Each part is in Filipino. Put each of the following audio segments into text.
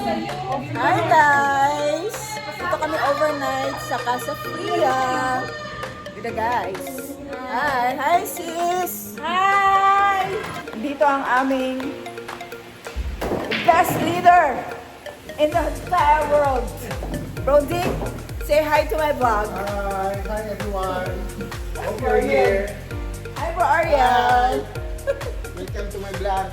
Hi guys! Dito kami overnight sa Casa Fria. With the guys. Hi! Hi sis! Hi! Dito ang aming best leader in the entire world. Brody, say hi to my vlog. Hi everyone. Hope you're here. Hi Bro Ariel! Welcome to my vlog.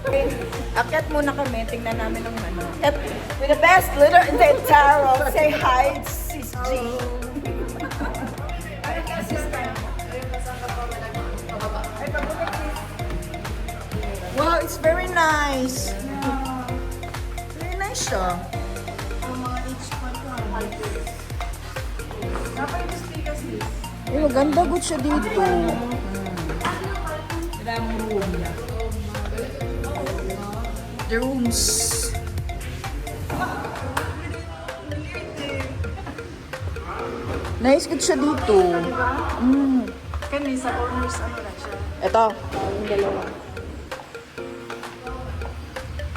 Akyat muna kami, tingnan namin ng ano. At with the best leader in the entire world, say hi, Sis G. Wow, it's very nice. Very nice siya. Ay, maganda good siya dito. The rooms. Nice good siya dito. Kani sa corners ano na siya. Ito. Yung dalawa.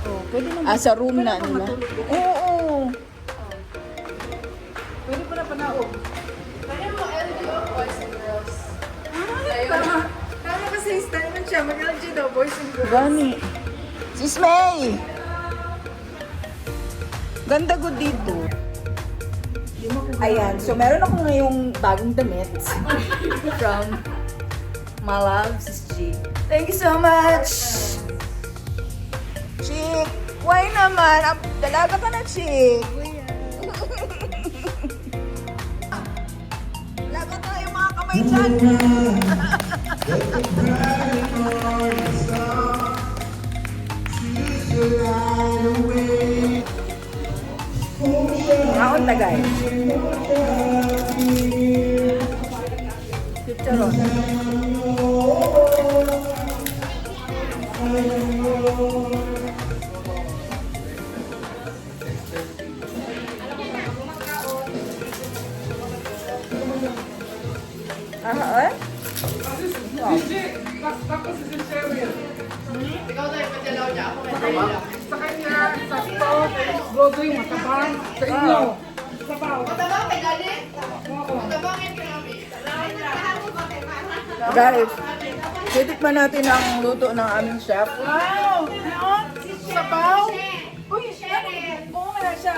Oh, pwede naman. Sa room na nila. Oo. Pwede pa na panaog. Kaya mo LGO boys and girls. Tama kasi style man siya. Mag-LG daw, boys and girls. Gani. Sis May. Ganda good dito. Ayan. So, meron ako ngayong bagong damit. From my love, Sis G. Thank you so much. Chick. Why naman? Dalaga ka na, Chick. Dalaga tayo mga kamay dyan. Maon na guys. Picture on. Eh? Ikaw tayo pagdalaw niya ako kaya Sa kanya, sa stove, brodoy, matabang, sa inyo. Sabaw. Matabang kay Dali? Matabang yung kinabi. Guys, titikman natin ang luto ng aming chef. Wow! Ano? Sabaw? Uy, buo na siya.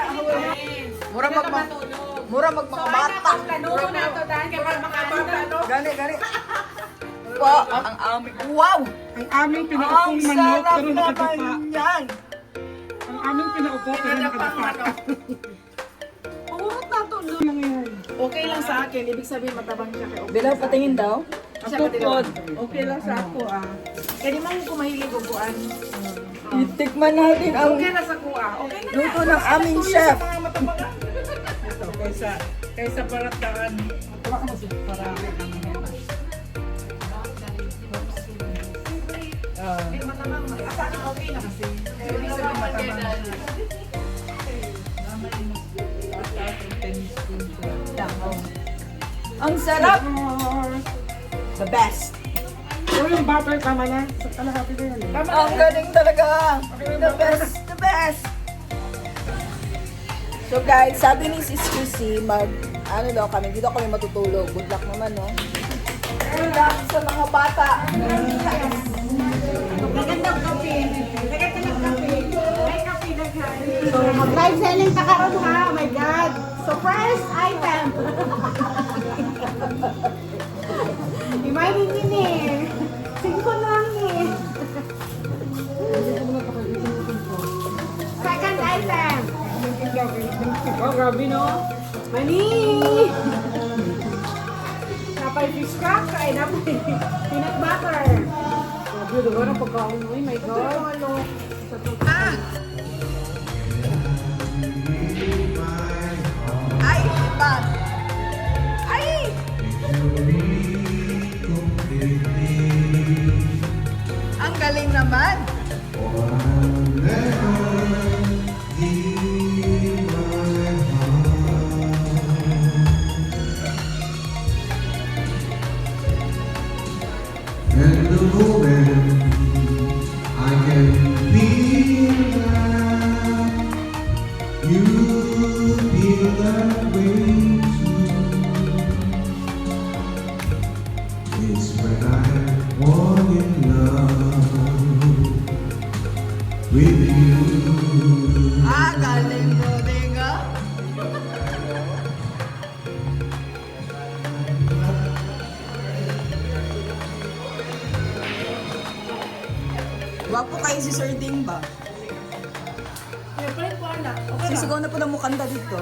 Mura mag mga bata. Kanuno na ito dahil kaya para makabata, no? Gani. Wow, ang aming, wow! Ang aming Ang pinaupong manok sarap pero nakadapa. naman yan! Ang aming pinaupo pero nakadapa. Purot na ito, no? Lang yan. Okay lang sa akin. Ibig sabihin matabang siya kay Bilaw patingin daw. Siya Ako patilaw. po, okay lang sa ako ah. Kaya di man ko mahilig upuan. Itikman natin ang Okay na sa kuha. Okay na. luto ng aming chef. Ito, kaysa parataan. Para Matabang. Sana okay na kasi. Ibig sabihin matabang. Ang sarap! The best! So yung butter tama na. Sa kalahati na yan. Ang galing talaga! The best! The best! So guys, sabi ni Sis QC, ano daw kami, dito kami matutulog. Good luck naman, no? Good luck sa mga bata! Magandang kape. Magandang kape. May kape na kain. So, mag-live selling pa karon ha. Oh my God. Surprise item. Imagine yun eh. Singko lang eh. Second item. Oh, grabe no? Mani. Napay fish crack. Ay, napay peanut butter. Grabe, diba na pagkaon mo? Oh my God. Ay! Iba! Ay! Ang galing naman! And the moment I can feel You feel that way too. It's when I fall in love with you. Ah, galing mo, Denga. Gwapo kayo si Sir Ding ba? Siyempre po anak. Okay lang. Sisigaw na po ng mukanda dito.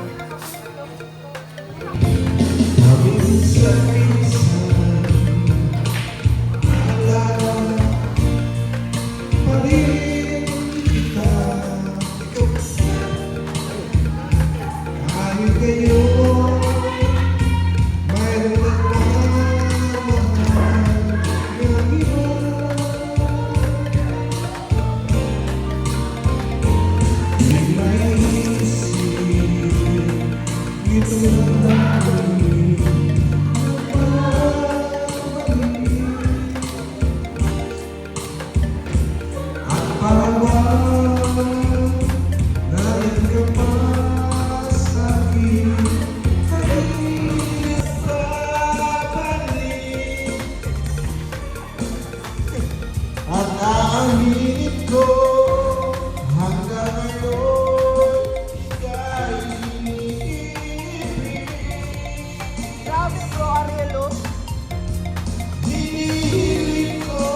At aaminin ko hanggang ngayon ika'y iniibig. Grabe bro, Arielo. Hinihiling ko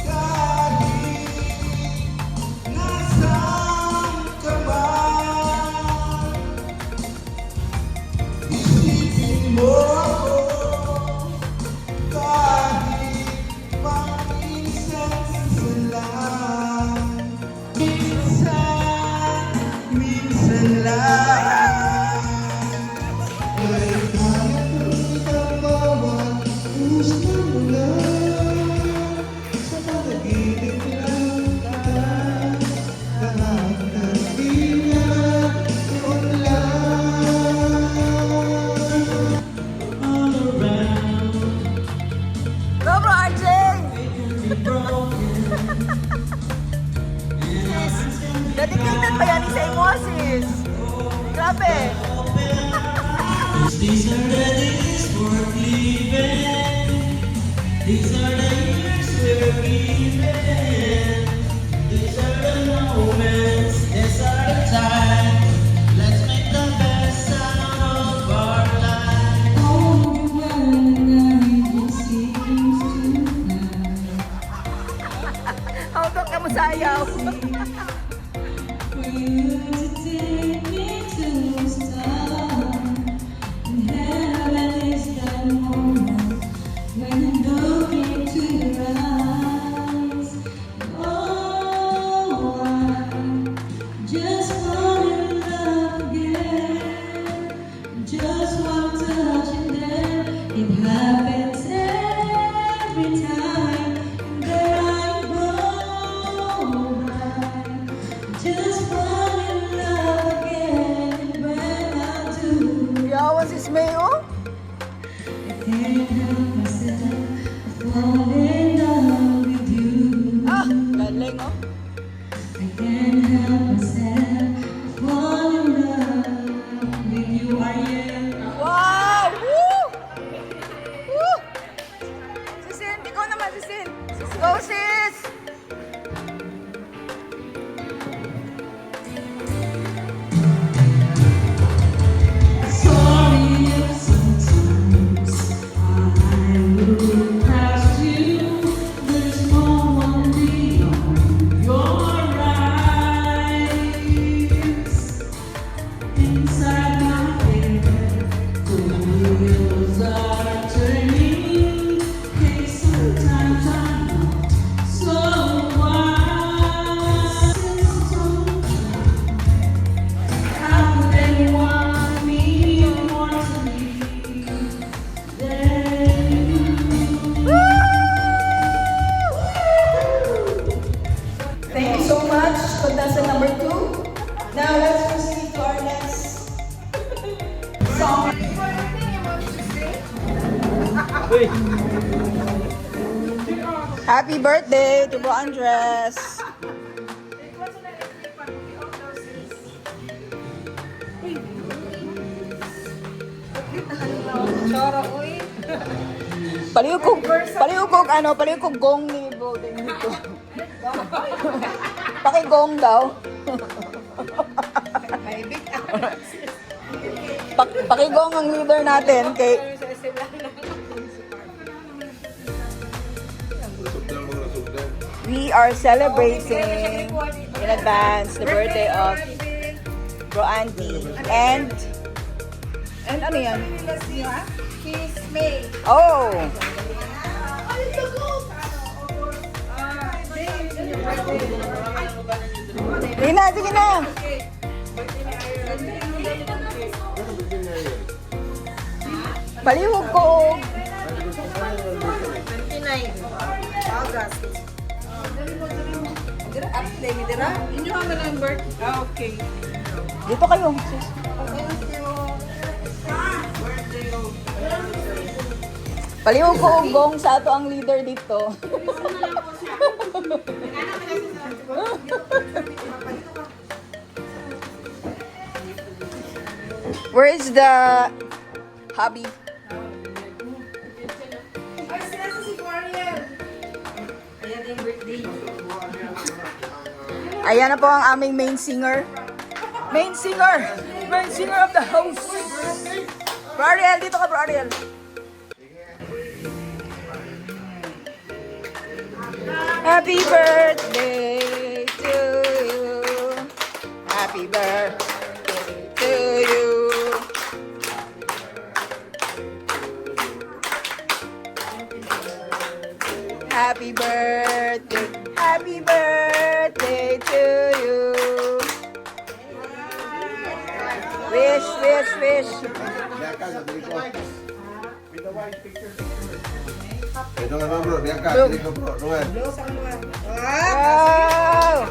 kahit nasaan ka man. Isipin mo ako kahit paminsan-minsan lang. Minsan lang. Ay kaya kong bawat gusto mo lang. Sa panaginip lang kita. Lahat ng pinag-doon lang. All around. Go bro, RJ! Sis, dedicated pa yan ni sa imo, sis. Grabe. These are the days worth living. These are the years we're given. These are the moments, these are the times. Let's make the best out of our lives. Oh, well, seems How to ka mo sayaw? for you to take me to a star. And heaven is that moment when I look into your eyes. Oh, I just fall in love again. Just one touch and then it happens every time. And there I go. Just fall in love again when I do. Yawan sis May, oh. I can't help myself, I fall in love with you. Ah, galing, oh. I can't help myself, I fall in love with you. Wow! Woo! Woo! Sisin, ikaw naman, Sisin. Go, sis! Sorry if sometimes I look past you. There's no one beyond your eyes. Inside my head, the wheels are turning. Hey, sometimes I'm not so wise. How could anyone mean more to me than you? Thank you so much, contestant number 2. Now let's proceed to our next song. Happy birthday to Bro Andres. Choro, uy. Palihog kog gong ni voting dito. Pakigong daw. Pakigong ang leader natin kay we are celebrating in advance the birthday of Bro Andy and ano yan? Kiss me. Oh! Sige na, sige na! Palihog ko! 29 August. Dira, after dira. Inyo ang number. Okay. Dito kayo, sis. Palihog ko gong sa ato ang leader dito. Where is the hubby? Ayan na po ang aming main singer. Main singer! Main singer of the house! Bro Ariel, dito ka, Bro Ariel. Happy birthday to you. Happy birthday to you. Happy birthday to you. Wish, wish, wish. Ito nga bro, diyan ka, dito bro, Noel. Wow!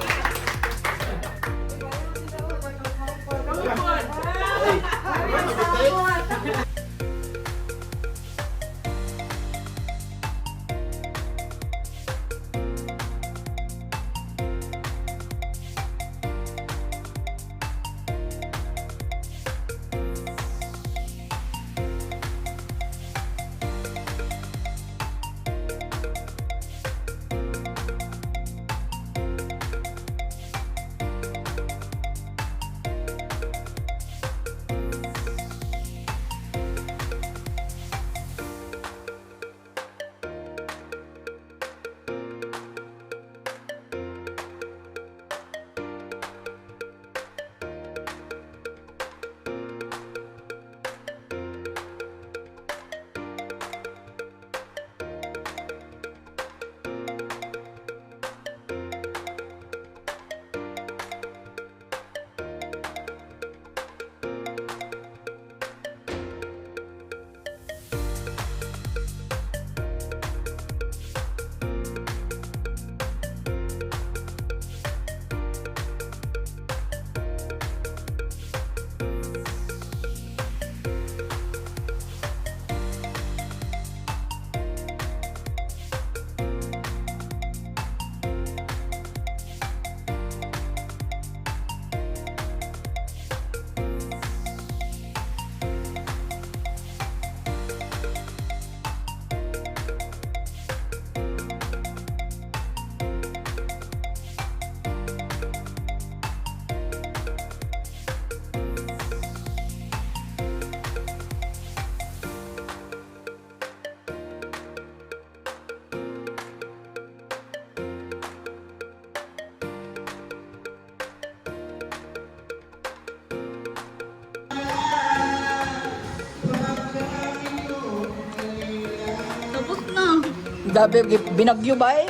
Dabi, binagyo ba eh?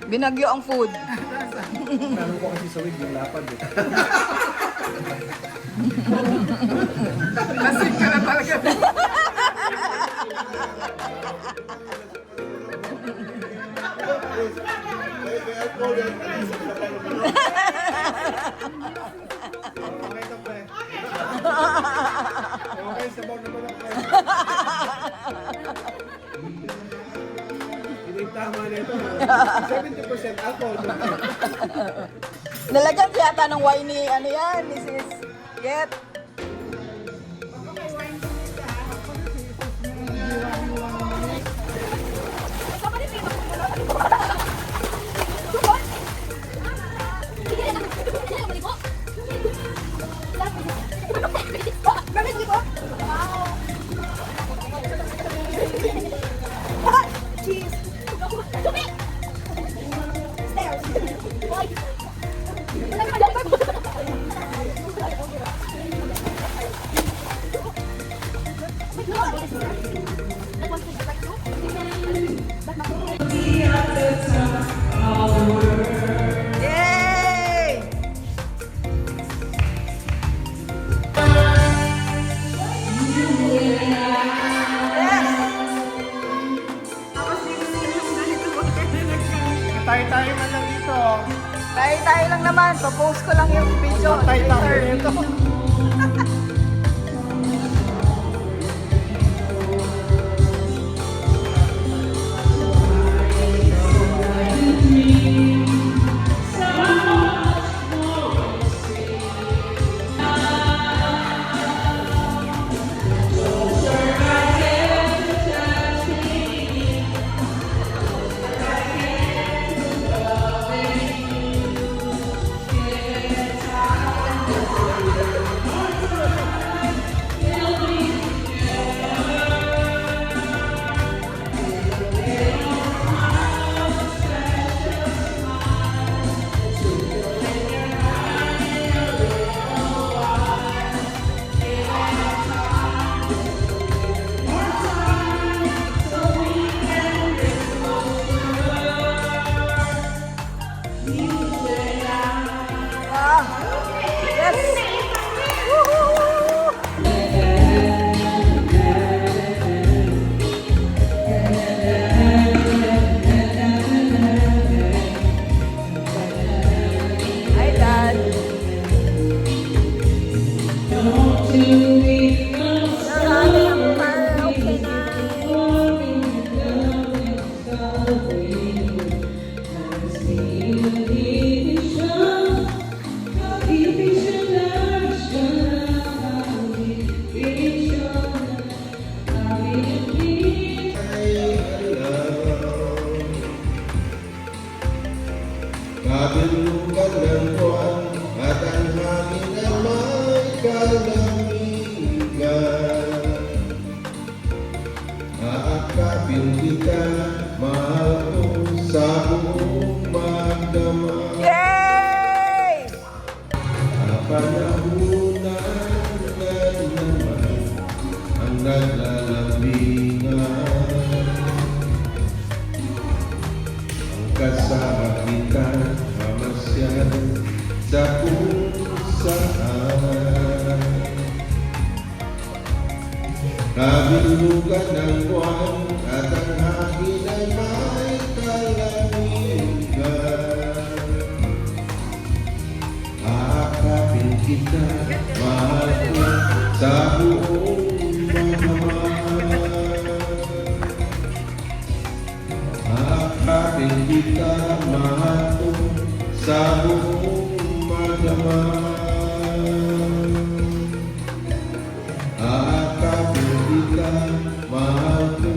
Binagyo ang food. Tanong ko kasi sa wig, yung lapad eh. Lasing ka na talaga. Okay ito pre. Okay, sabaw naman ang pre. Tama na ito. 70% alcohol. Nalagyan yata ng wine ni, ano yan, ni Sis Get. Yay! Tayo-tayo na lang dito. Tayo lang naman. Post ko lang yung video. Tayo-tayo dito. Hi, Dad. Okay na. Kabilugan ng buwan at ang hangin ay may kalamigan. Aakapin kita, mahal ko sa buong magdama. Yay! Kapanahunan na naman ang naglalambingan. Kasama kita mamasyal sa kung saan. Kabilugan ng buwan at ang hangin ay may kalamigan. Aakapin kita, mahal ko sa buong mahal. Aakapin kita, mahal ko sa buong magdamag. Aakapin kita, mahal ko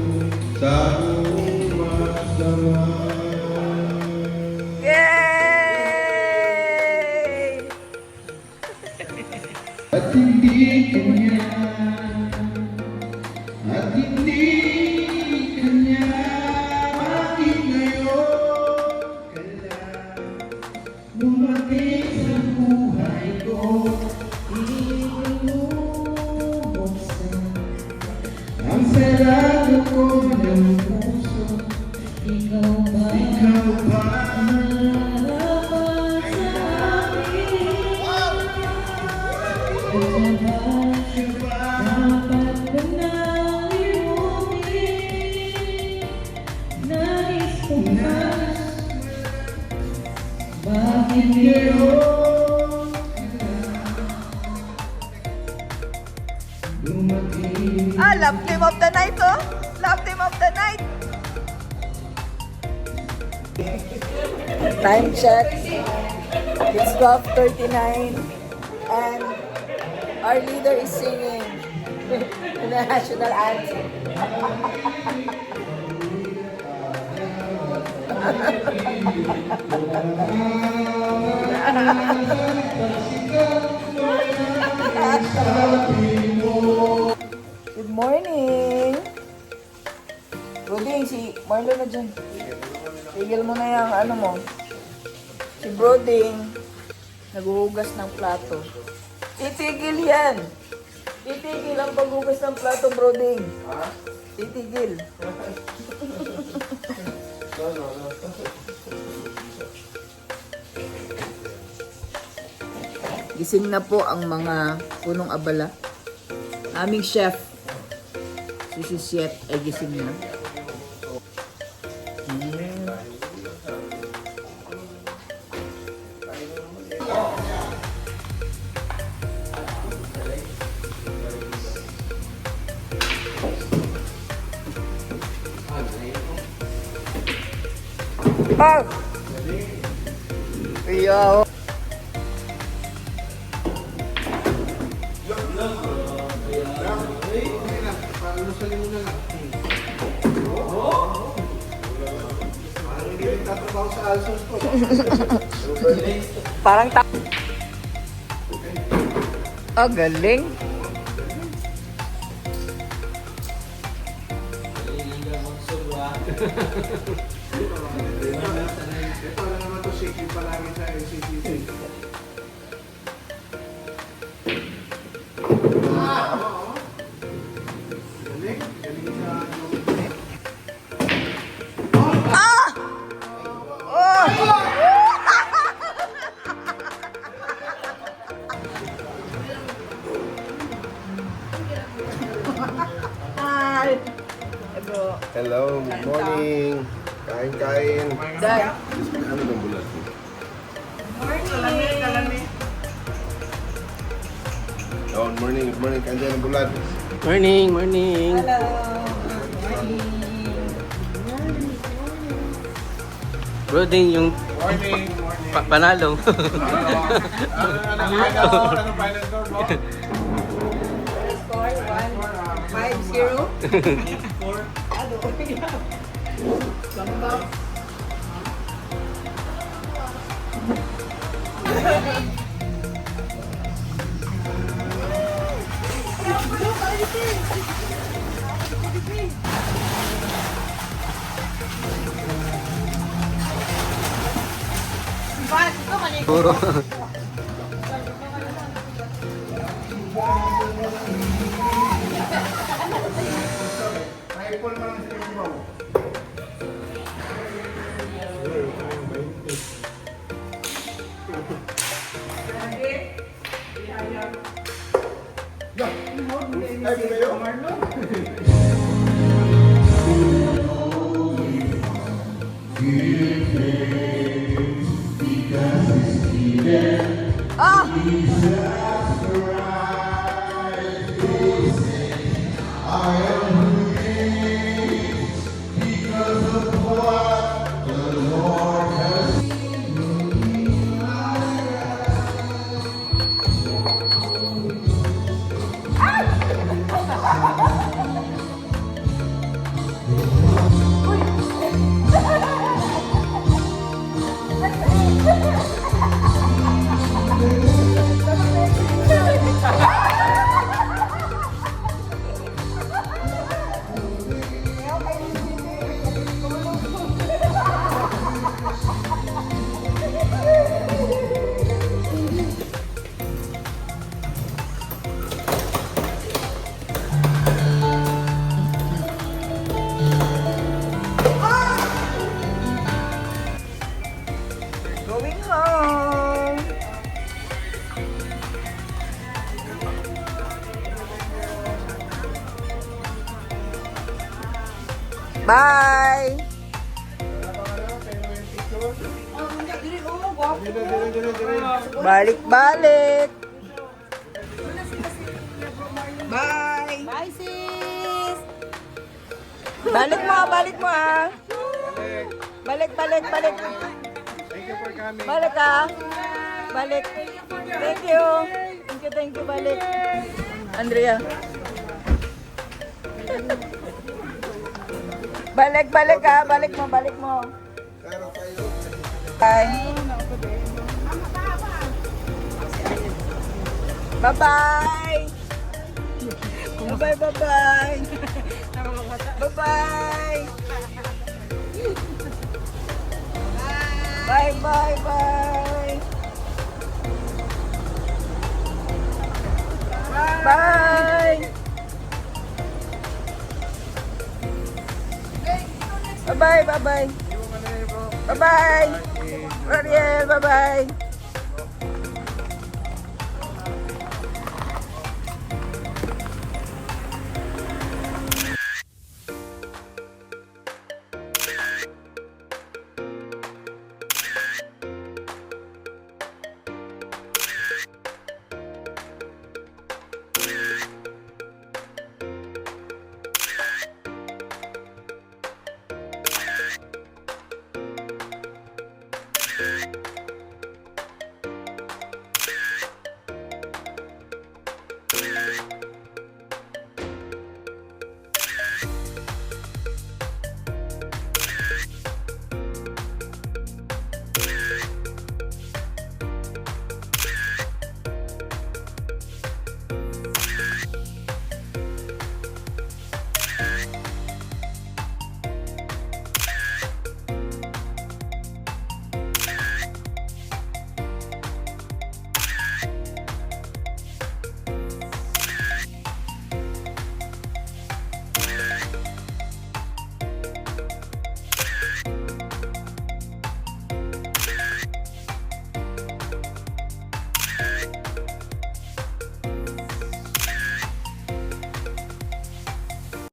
sa buong magdamag. Yay! At hindi kanya, at hindi kanya, bakit ngayon ka lang dumating sa buhay ko? Inubuksan ang sarado ko ng puso. Ikaw ba? Ikaw ba? Bakit ngayon dumating? Love team of the night, oh. Love team of the night. Time check. It's 12:39 and our leader is singing National anthem. Good morning! Broding, si Marlon na dyan. Tigil mo na yung ano mo. Si Broding, naghuhugas ng plato. Titigil yan! Titigil ang paghugas ng plato, Broding. Titigil. Gising na po ang mga punong abala. Aming chef, si Chef ay gising na. Pag! Iyaw! Parang ah, galing. Ito lang naman to shaking palagi sa NCTC. Galing. Galing sa Hi! Hello, good morning. Kain-kain. Dad, Ano bang bulat? Oh, good morning, good morning. Kain ng bulat. Morning, morning. Bro, din yung morning. panalo. Ano final score mo? score 1-5-0. Puro. May full mo lang sa mo. Ay, kayo? Going home. Bye. Balik-balik. Bye. Bye, sis! Balik mo, balik mo ah. Balik, balik, balik. Thank you for coming. Balik ah. Balik. Thank you. Thank you, balik. Andrea. Balik ka. Balik mo. Pero kayo, Bye. Bye-bye. Bye-bye. Bye-bye. Bye. Bye. Bye-bye. Bye-bye. Bye-bye. Ariel, bye-bye.